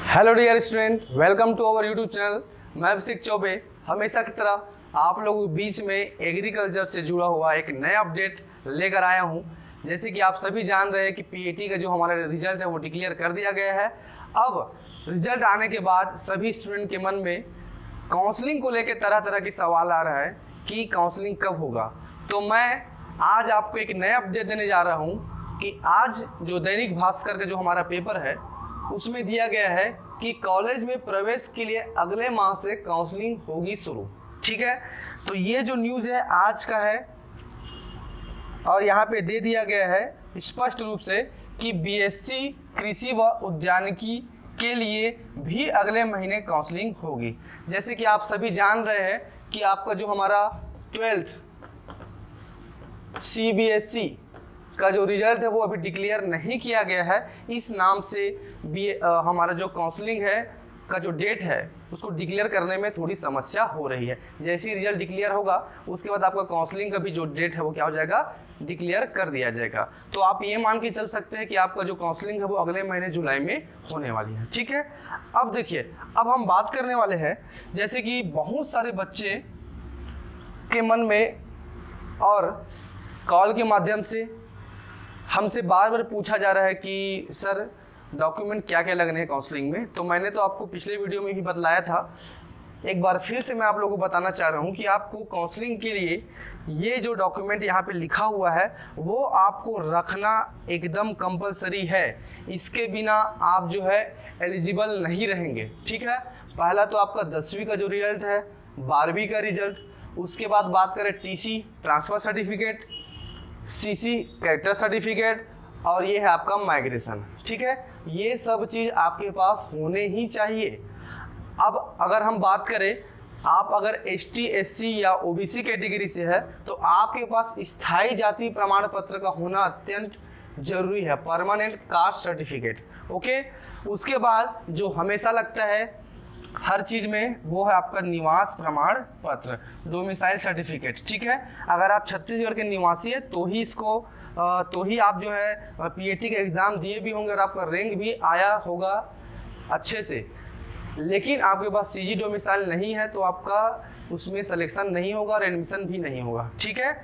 Hello dear student, welcome to our YouTube channel. मैं अभिषेक चौबे हमेशा की तरह आप लोगों के बीच में एग्रीकल्चर से जुड़ा हुआ एक नया अपडेट लेकर आया हूं। जैसे कि आप सभी जान रहे हैं कि पीएटी का जो हमारा रिजल्ट है वो डिक्लेयर कर दिया गया है। अब रिजल्ट आने के बाद सभी स्टूडेंट के मन में काउंसलिंग को लेकर तरह तरह के सवाल आ रहा है कि काउंसलिंग कब होगा। तो मैं आज आपको एक नया अपडेट देने जा रहा हूँ कि आज जो दैनिक भास्कर का जो हमारा पेपर है उसमें दिया गया है कि कॉलेज में प्रवेश के लिए अगले माह से काउंसलिंग होगी शुरू। ठीक है, तो ये जो न्यूज़ है आज का है और यहाँ पे दे दिया गया है स्पष्ट रूप से कि बीएससी कृषि व उद्यानिकी के लिए भी अगले महीने काउंसलिंग होगी। जैसे कि आप सभी जान रहे हैं कि आपका जो हमारा 12th CBSE का जो रिजल्ट है वो अभी डिक्लेयर नहीं किया गया है। इस नाम से भी हमारा जो काउंसलिंग है का जो डेट है उसको डिक्लेयर करने में थोड़ी समस्या हो रही है। जैसे ही रिजल्ट डिक्लेयर होगा उसके बाद आपका काउंसलिंग का भी जो डेट है वो क्या हो जाएगा, डिक्लेयर कर दिया जाएगा। तो आप ये मान के चल सकते हैं कि आपका जो काउंसलिंग है वो अगले महीने जुलाई में होने वाली है। ठीक है, अब देखिए, अब हम बात करने वाले हैं जैसे कि बहुत सारे बच्चे के मन में और कॉल के माध्यम से हमसे बार बार पूछा जा रहा है कि सर डॉक्यूमेंट क्या क्या लगने हैं काउंसलिंग में। तो मैंने तो आपको पिछले वीडियो में ही बतलाया था, एक बार फिर से मैं आप लोगों को बताना चाह रहा हूँ कि आपको काउंसलिंग के लिए ये जो डॉक्यूमेंट यहाँ पे लिखा हुआ है वो आपको रखना एकदम कंपलसरी है। इसके बिना आप जो है एलिजिबल नहीं रहेंगे। ठीक है, पहला तो आपका 10वीं का जो रिजल्ट है, 12वीं का रिजल्ट, उसके बाद बात करें TC transfer certificate, CC character certificate और ये है आपका माइग्रेशन। ठीक है, ये सब चीज़ आपके पास होने ही चाहिए। अब अगर हम बात करें, आप अगर ST SC या OBC कैटेगरी से है तो आपके पास स्थायी जाति प्रमाण पत्र का होना अत्यंत जरूरी है, परमानेंट कास्ट सर्टिफिकेट। ओके, उसके बाद जो हमेशा लगता है हर चीज़ में वो है आपका निवास प्रमाण पत्र, डोमिसाइल सर्टिफिकेट। ठीक है, अगर आप छत्तीसगढ़ के निवासी है तो ही इसको तो ही आप जो है पीएटी का एग्ज़ाम दिए भी होंगे और आपका रैंक भी आया होगा अच्छे से। लेकिन आपके पास सीजी डोमिसाइल नहीं है तो आपका उसमें सिलेक्शन नहीं होगा और एडमिशन भी नहीं होगा। ठीक है,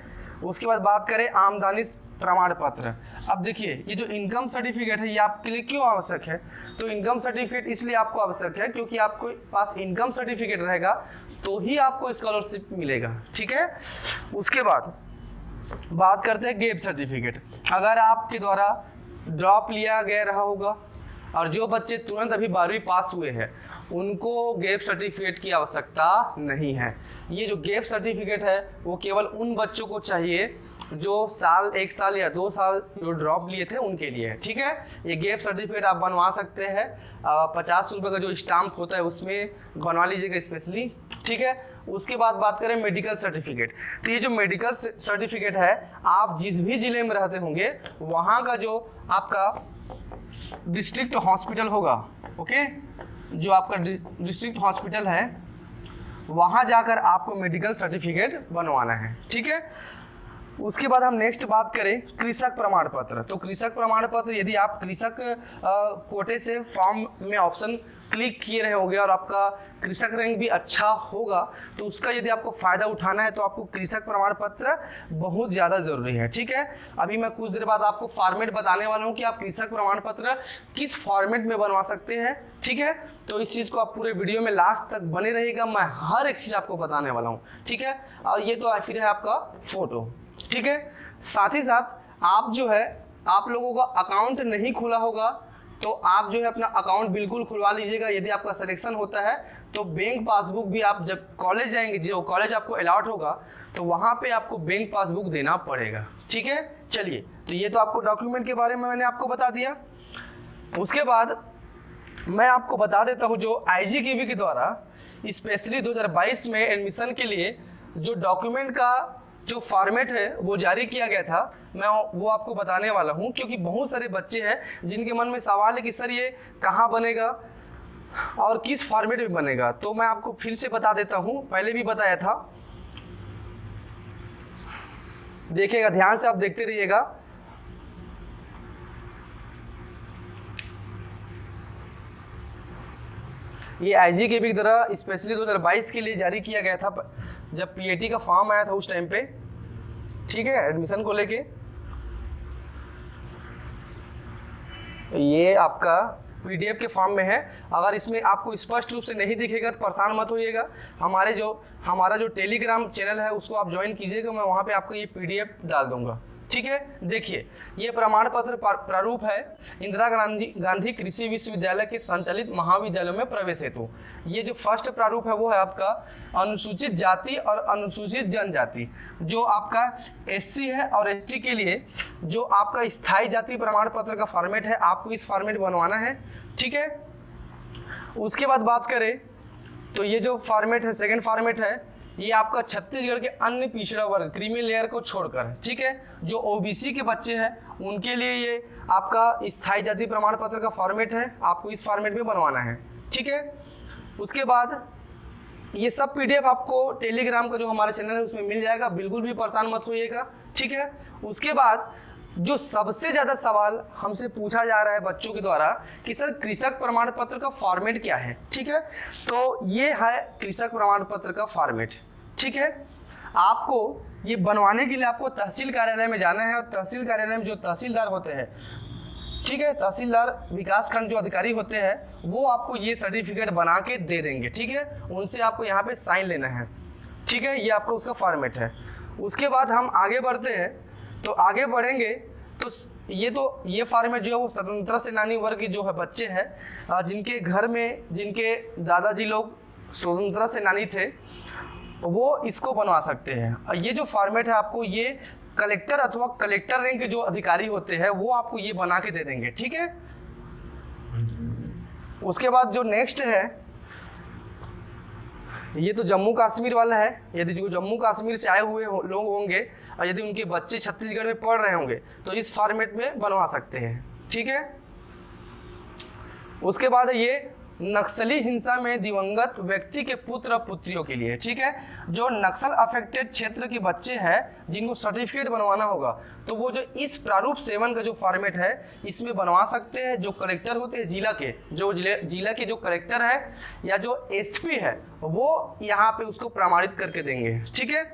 उसके बाद बात करें आमदनी प्रमाण पत्र। अब देखिए, ये जो इनकम सर्टिफिकेट है ये आपके लिए क्यों आवश्यक है? तो इनकम सर्टिफिकेट इसलिए आपको आवश्यक है क्योंकि आपके पास इनकम सर्टिफिकेट रहेगा तो ही आपको स्कॉलरशिप मिलेगा। ठीक है, उसके बाद बात करते हैं गैप सर्टिफिकेट। अगर आपके द्वारा ड्रॉप लिया गया रहा होगा और जो बच्चे तुरंत अभी 12वीं पास हुए हैं उनको गैप सर्टिफिकेट की आवश्यकता नहीं है। ये जो गैप सर्टिफिकेट है वो केवल उन बच्चों को चाहिए जो एक साल या 2 साल जो ड्रॉप लिए थे उनके लिए है। ठीक है, ये गैप सर्टिफिकेट आप बनवा सकते हैं, 50 रुपये का जो स्टाम्प होता है उसमें बनवा लीजिएगा स्पेशली। ठीक है, उसके बाद बात करें मेडिकल सर्टिफिकेट। तो ये जो मेडिकल सर्टिफिकेट है, आप जिस भी ज़िले में रहते होंगे वहाँ का जो आपका डिस्ट्रिक्ट हॉस्पिटल होगा, ओके, जो आपका डिस्ट्रिक्ट हॉस्पिटल है वहाँ जाकर आपको मेडिकल सर्टिफिकेट बनवाना है। ठीक है, उसके बाद हम नेक्स्ट बात करें कृषक प्रमाण पत्र। तो कृषक प्रमाण पत्र, यदि आप कृषक कोटे से फॉर्म में ऑप्शन क्लिक किए रहे होंगे और आपका कृषक रैंक भी अच्छा होगा तो उसका यदि आपको फ़ायदा उठाना है तो आपको कृषक प्रमाण पत्र बहुत ज़्यादा ज़रूरी है। ठीक है, अभी मैं कुछ देर बाद आपको फॉर्मेट बताने वाला हूँ कि आप कृषक प्रमाण पत्र किस फॉर्मेट में बनवा सकते हैं। ठीक है, तो इस चीज़ को आप पूरे वीडियो में लास्ट तक बने रहिएगा, मैं हर एक चीज़ आपको बताने वाला हूँ। ठीक है, और ये तो फिर है आपका फ़ोटो। ठीक है, साथ ही साथ आप जो है, आप लोगों का अकाउंट नहीं खुला होगा तो आप जो है अपना अकाउंट बिल्कुल खुलवा लीजिएगा। यदि आपका सिलेक्शन होता है तो बैंक पासबुक भी, आप जब कॉलेज जाएंगे, जो कॉलेज आपको अलॉट होगा तो वहाँ पे आपको बैंक पासबुक देना पड़ेगा। ठीक है, चलिए, तो ये तो आपको डॉक्यूमेंट के बारे में मैंने आपको बता दिया। उसके बाद मैं आपको बता देता हूँ जो IGQB के द्वारा स्पेशली 2022 में एडमिशन के लिए जो डॉक्यूमेंट का जो फॉर्मेट है वो जारी किया गया था, मैं वो आपको बताने वाला हूँ। क्योंकि बहुत सारे बच्चे हैं जिनके मन में सवाल है कि सर ये कहाँ बनेगा और किस फॉर्मेट में बनेगा। तो मैं आपको फिर से बता देता हूँ, पहले भी बताया था, देखिएगा, ध्यान से आप देखते रहिएगा। ये आईजी के भी द्वारा स्पेशली 2022 के लिए जारी किया गया था, जब पीएटी का फॉर्म आया था उस टाइम पे, ठीक है, एडमिशन को लेके। ये आपका पीडीएफ के फॉर्म में है। अगर इसमें आपको स्पष्ट रूप से नहीं दिखेगा तो परेशान मत होइएगा, हमारा जो टेलीग्राम चैनल है उसको आप ज्वाइन कीजिएगा, मैं वहाँ पे आपको ये पीडीएफ डाल दूंगा, ठीक है। देखिए, ये प्रमाण पत्र प्रारूप है इंदिरा गांधी कृषि विश्वविद्यालय के संचालित महाविद्यालयों में प्रवेश हेतु। ये जो फर्स्ट प्रारूप है वो है आपका अनुसूचित जाति और अनुसूचित जनजाति, जो आपका एससी है और एसटी के लिए जो आपका स्थायी जाति प्रमाण पत्र का फॉर्मेट है, आपको इस फॉर्मेट बनवाना है, ठीक है। उसके बाद बात करें तो ये जो फॉर्मेट है, सेकेंड फॉर्मेट है, ये आपका छत्तीसगढ़ के अन्य पिछड़ा वर्ग क्रीमी लेयर को छोड़कर, ठीक है, जो ओबीसी के बच्चे हैं उनके लिए ये आपका स्थायी जाति प्रमाण पत्र का फॉर्मेट है, आपको इस फॉर्मेट में बनवाना है, ठीक है। उसके बाद ये सब पीडीएफ आपको टेलीग्राम का जो हमारा चैनल है उसमें मिल जाएगा, बिल्कुल भी परेशान मत होइएगा, ठीक है। उसके बाद जो सबसे ज़्यादा सवाल हमसे पूछा जा रहा है बच्चों के द्वारा कि सर कृषक प्रमाण पत्र का फॉर्मेट क्या है, ठीक है, तो ये है कृषक प्रमाण पत्र का फॉर्मेट, ठीक है। आपको ये बनवाने के लिए आपको तहसील कार्यालय में जाना है, और तहसील कार्यालय में जो तहसीलदार होते हैं, ठीक है, तहसीलदार विकास खंड जो अधिकारी होते हैं वो आपको ये सर्टिफिकेट बना के दे देंगे, ठीक है, उनसे आपको यहाँ पे साइन लेना है, ठीक है। ये आपका उसका फॉर्मेट है। उसके बाद हम आगे बढ़ते हैं, तो आगे बढ़ेंगे तो ये फॉर्मेट जो है वो स्वतंत्रता सेनानी वर्ग के जो है बच्चे हैं, जिनके घर में जिनके दादाजी लोग स्वतंत्रता सेनानी थे, वो इसको बनवा सकते हैं। और ये जो फॉर्मेट है आपको ये कलेक्टर अथवा कलेक्टर रैंक के जो अधिकारी होते हैं वो आपको ये बना के दे देंगे, ठीक है। उसके बाद जो नेक्स्ट है ये तो जम्मू कश्मीर वाला है। यदि जो जम्मू कश्मीर से आए हुए लोग होंगे और यदि उनके बच्चे छत्तीसगढ़ में पढ़ रहे होंगे तो इस फॉर्मेट में बनवा सकते हैं, ठीक है। उसके बाद ये नक्सली हिंसा में दिवंगत व्यक्ति के पुत्र पुत्रियों के लिए, ठीक है, जो नक्सल अफेक्टेड क्षेत्र के बच्चे हैं जिनको सर्टिफिकेट बनवाना होगा तो वो जो इस प्रारूप 7 का जो फॉर्मेट है इसमें बनवा सकते हैं। जो कलेक्टर होते हैं जिला के, जो जिला के जो कलेक्टर है या जो एसपी है वो यहाँ पे उसको प्रमाणित करके देंगे, ठीक है।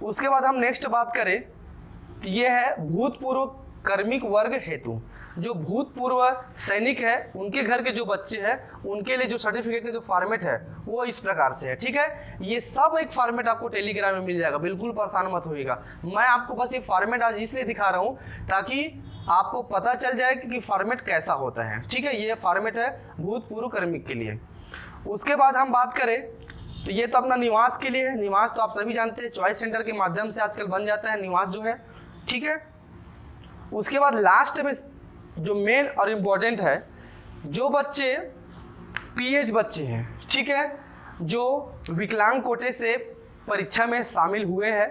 उसके बाद हम नेक्स्ट बात करें तो ये है भूतपूर्व कार्मिक वर्ग हेतु, जो भूतपूर्व सैनिक है उनके घर के जो बच्चे हैं उनके लिए जो सर्टिफिकेट का जो फॉर्मेट है वो इस प्रकार से है, ठीक है। ये सब एक फॉर्मेट आपको टेलीग्राम में मिल जाएगा, बिल्कुल परेशान मत होइएगा। मैं आपको बस ये फॉर्मेट आज इसलिए दिखा रहा हूँ ताकि आपको पता चल जाए कि फॉर्मेट कैसा होता है, ठीक है। ये फॉर्मेट है भूतपूर्व कार्मिक के लिए। उसके बाद हम बात करें तो ये तो अपना निवास के लिए है। निवास तो आप सभी जानते हैं चॉइस सेंटर के माध्यम से आजकल बन जाता है निवास जो है, ठीक है। उसके बाद लास्ट में जो मेन और इम्पोर्टेंट है, जो बच्चे पीएच बच्चे हैं, ठीक है, जो विकलांग कोटे से परीक्षा में शामिल हुए हैं,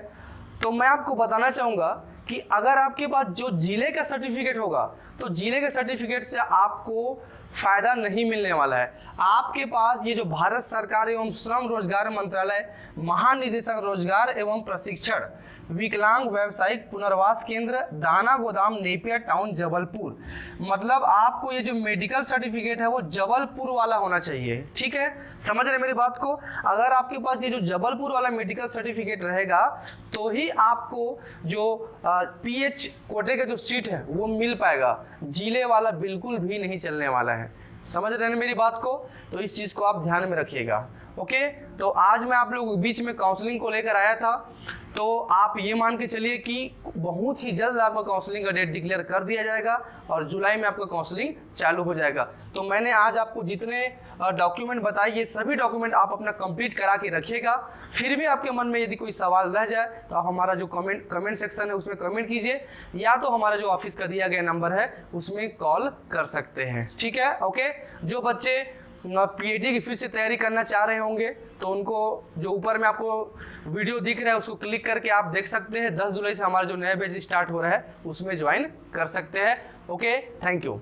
तो मैं आपको बताना चाहूँगा कि अगर आपके पास जो जिले का सर्टिफिकेट होगा तो जिले के सर्टिफिकेट से आपको फायदा नहीं मिलने वाला है। आपके पास ये जो भारत सरकार एवं श्रम रोजगार मंत्रालय महानिदेशक रोजगार एवं प्रशिक्षण विकलांग व्यावसायिक पुनर्वास केंद्र दाना गोदाम नेपियर टाउन जबलपुर, मतलब आपको ये जो मेडिकल सर्टिफिकेट है वो जबलपुर वाला होना चाहिए, ठीक है। समझ रहे मेरी बात को? अगर आपके पास ये जो जबलपुर वाला मेडिकल सर्टिफिकेट रहेगा तो ही आपको जो पीएच कोटे का जो सीट है वो मिल पाएगा, जिले वाला बिल्कुल भी नहीं चलने वाला है। समझ रहे हैं मेरी बात को? तो इस चीज़ को आप ध्यान में रखिएगा, ओके। तो आज मैं आप लोगों के बीच में काउंसलिंग को लेकर आया था, तो आप ये मान के चलिए कि बहुत ही जल्द आपका काउंसलिंग का डेट डिक्लेयर कर दिया जाएगा और जुलाई में आपका काउंसलिंग चालू हो जाएगा। तो मैंने आज आपको जितने डॉक्यूमेंट बताए ये सभी डॉक्यूमेंट आप अपना कंप्लीट करा के रखिएगा। फिर भी आपके मन में यदि कोई सवाल रह जाए तो आप हमारा जो कमेंट सेक्शन है उसमें कमेंट कीजिए, या तो हमारा जो ऑफिस का दिया गया नंबर है उसमें कॉल कर सकते हैं, ठीक है, ओके। जो बच्चे पीएचडी की फिर से तैयारी करना चाह रहे होंगे तो उनको जो ऊपर में आपको वीडियो दिख रहा है उसको क्लिक करके आप देख सकते हैं। 10 जुलाई से हमारा जो नया बैच स्टार्ट हो रहा है उसमें ज्वाइन कर सकते हैं, ओके। Thank you.